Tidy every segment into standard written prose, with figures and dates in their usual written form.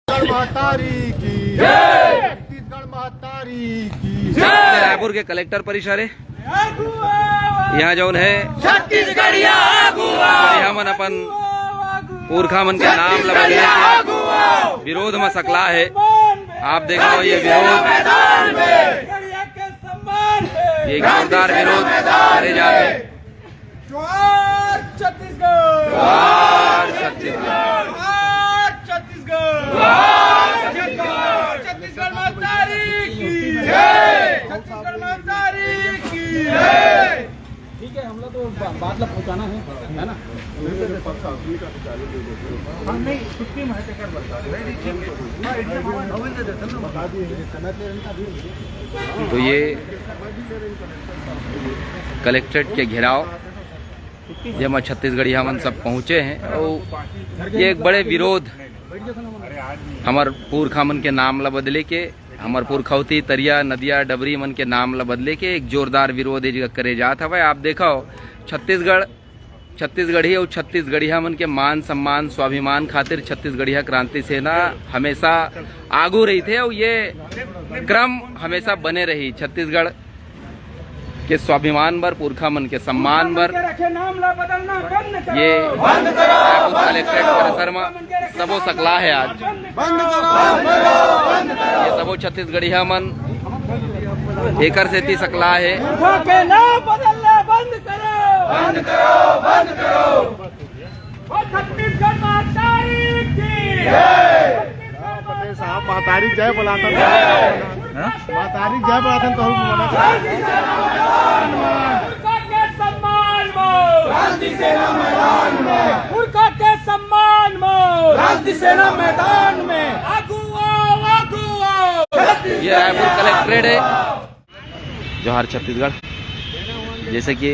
महतारी की छत्तीसगढ़ महतारी की। रायपुर के कलेक्टर परिसर है यहाँ जौन है छत्तीसगढ़िया हमन अपन पुरखा मन के नाम लगा विरोध में सकला है। आप देख लो ये विरोध, ये जोरदार विरोध करे जाते। जोहार छत्तीसगढ़, जोहार छत्तीसगढ़, जोहार छत्तीसगढ़, छत्तीसगढ़ महतारी की जय, छत्तीसगढ़ महतारी की जय। ठीक है, हम लोग तो बात ला पहुँचाना है ना। हम नहीं छुट्टी में कर तो ये कलेक्ट्रेट के घेराव जब छत्तीसगढ़ी हमन सब पहुँचे हैं और ये एक बड़े विरोध हमार पुरखा मन के नाम ला बदले के, हमार पुरखौती तरिया नदिया डबरी मन के नाम ला बदले के एक जोरदार विरोध करे जात हवे। आप देखो छत्तीसगढ़ी और छत्तीसगढ़िया मन के मान सम्मान स्वाभिमान खातिर छत्तीसगढ़िया क्रांति सेना हमेशा आगू रही थे और ये क्रम हमेशा बने रही। छत्तीसगढ़ के स्वाभिमान बर, पुरखा मन के सम्मान बर ये कलेक्ट्रेट परिसर में सबो सकला है। आज ये सबो छत्तीसगढ़िया मन एकर सेती सकला है। साहब महतारी जय बोलाता महतारी जय बोलाता तो क्रांति सेना मैदान में, पुरखा के सम्मान में, क्रांति सेना मैदान में आगू आओ, आगू आओ। ये रायपुर कलेक्ट्रेट है जोहार छत्तीसगढ़। जैसे कि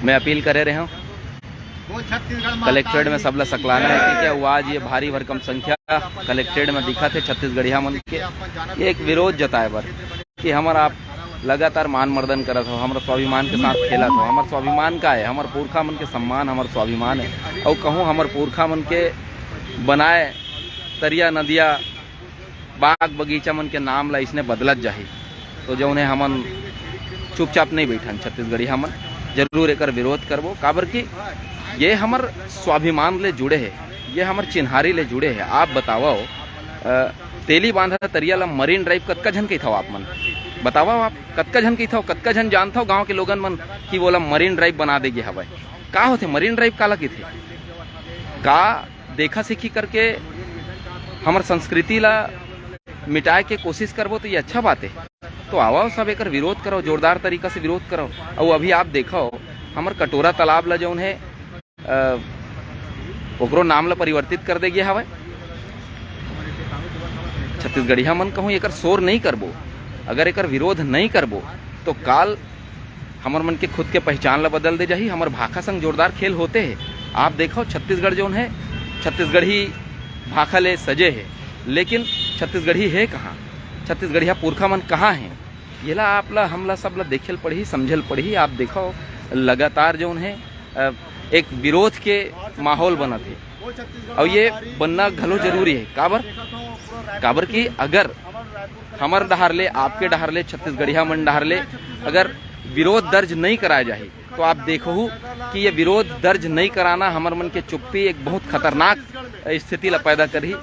मैं अपील करे रहे हूँ कलेक्ट्रेट में सबला सकलाना है कि क्या आज ये भारी भरकम संख्या कलेक्ट्रेट में दिखा थे छत्तीसगढ़िया मन के ये एक विरोध जताए बर कि हमारा आप लगातार मान मर्दन करत हो, हमारा स्वाभिमान के साथ खेला हो। हमारा स्वाभिमान का है, हमारे पुरखा मन के सम्मान हमारा स्वाभिमान है। और कहूँ हमारे पुरखा मन के बनाए तरिया नदिया बाग बगीचा मन के नाम ला इसने बदलत जाही तो जो उन्हें हमन चुपचाप नहीं बैठन। छत्तीसगढ़ी हमन जरूर एक विरोध करबो, काबर की ये हमार स्वाभिमान ले जुड़े है, ये हमार चिन्हारी ले जुड़े है। आप बताओ तेली बांधा तरिया ला मरीन ड्राइव कतका झन कही था आप मन बताओ, आप कतका झन कही था, कतका झन जानता हो गाँव के लोगन मन कि बोला मरीन ड्राइव बना देगे हवाई का होते मरीन ड्राइव काला की थे का देखा सीखी करके हमार संस्कृति ला मिटाए के कोशिश करबो तो ये अच्छा बात है। तो आओ सब एक विरोध करो, जोरदार तरीका से विरोध करो। और अभी आप देखो हमार कटोरा तालाब ला जो है ओकरो नाम ला परिवर्तित कर देगी हवाई। छत्तीसगढ़िया मन कहूँ एक शोर नहीं करबो, अगर एक विरोध नहीं करबो तो काल हमार मन के खुद के पहचान ला बदल दे जाही। हमार भाखा संग जोरदार खेल होते हैं। आप देखो छत्तीसगढ़ जो है छत्तीसगढ़ी भाखा ले सजे है, लेकिन छत्तीसगढ़ी है कहाँ, छत्तीसगढ़िया पुरखा मन कहाँ हैं, ये ला आप ला हमला सब ला देखल पढ़ी समझल पढ़ी। आप देखो लगातार जो है एक विरोध के माहौल बना थे और ये बनना घलो जरूरी है। काबर की अगर हमार डहार ले आपके डहार ले छत्तीसगढ़िया मन डहार ले अगर विरोध दर्ज नहीं कराया जाए तो आप देखो कि ये विरोध दर्ज नहीं कराना हमार मन के चुप्पी एक बहुत खतरनाक स्थिति ला पैदा करी।